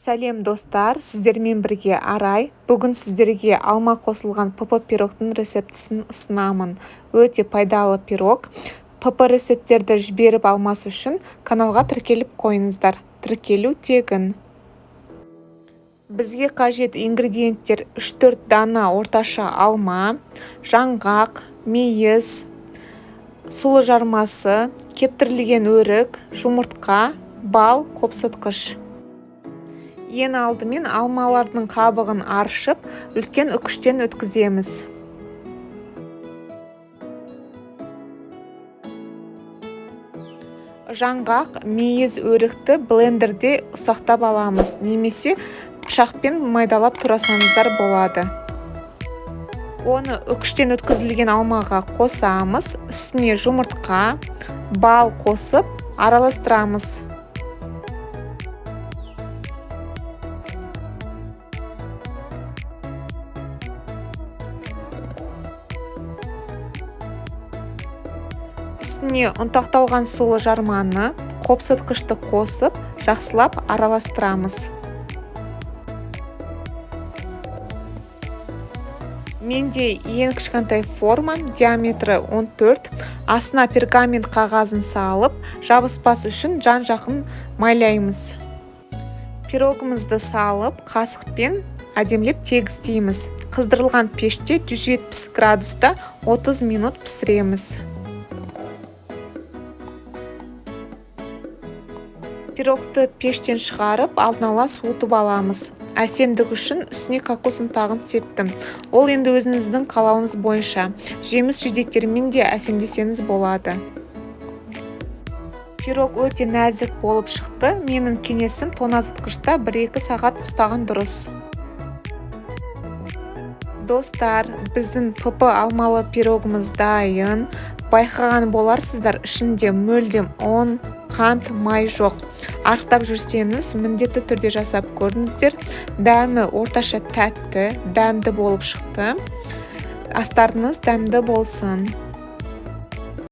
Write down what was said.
Сәлем достар, сіздермен бірге Арай. Бүгін сіздерге алма қосылған ПП пирогтың рецептісін ұсынамын. Өте пайдалы пирог. ПП рецепттерді жіберіп алмас үшін каналға тіркеліп қойыңыздар. Тіркелу тегін. Бізге қажет ингредиенттер 3-4 дана орташа алма, жаңғақ, мейіз, сұлы жармасы, кептірілген өрік, жұмыртқа, бал, қопсытқыш. Ең алдымен алмалардың қабығын аршып, үлкен үкіштен өткіземіз. Жаңғақ, мейіз, өрікті блендерде ұсақтап аламыз, немесе пышақпен майдалап турасаңыздар болады. Оны үкіштен өткізілген алмаға қосамыз, үстіне жұмыртқа, бал қосып, араластырамыз. Үстіне ұнтақталған сұлы жарманы, қопсытқышты қосып, жақсылап араластырамыз. Менде ең кішкентай форма, диаметрі 14, астына пергамент қағазын салып, жабыспас үшін жан-жақын майлаймыз. Пирогымызды салып, қасықпен әдемілеп тегістейміз. Қыздырылған пеште 170 градуста 30 минут пісіреміз. Пирогты пештен шығарып, алдын ала суытып аламыз. Әсемдік үшін үстіне кокос ұнтағын септім. Ол енді өзіңіздің қалауыңыз бойынша. Жеміс-жидектермен де әсемдесеңіз болады. Пирог өте нәзік болып шықты. Менің кеңесім тоңазытқышта 1-2 сағат ұстаған дұрыс. Достар, біздің ПП алмалы пирогымыз дайын. Байқаған боларсыздар, ішінде мүлдем ұн, қант, май жоқ. Арықтап жүрсеңіз, міндетті түрде жасап көріңіздер. Дәмі орташа тәтті, дәмді болып шықты. Астарыңыз дәмді болсын.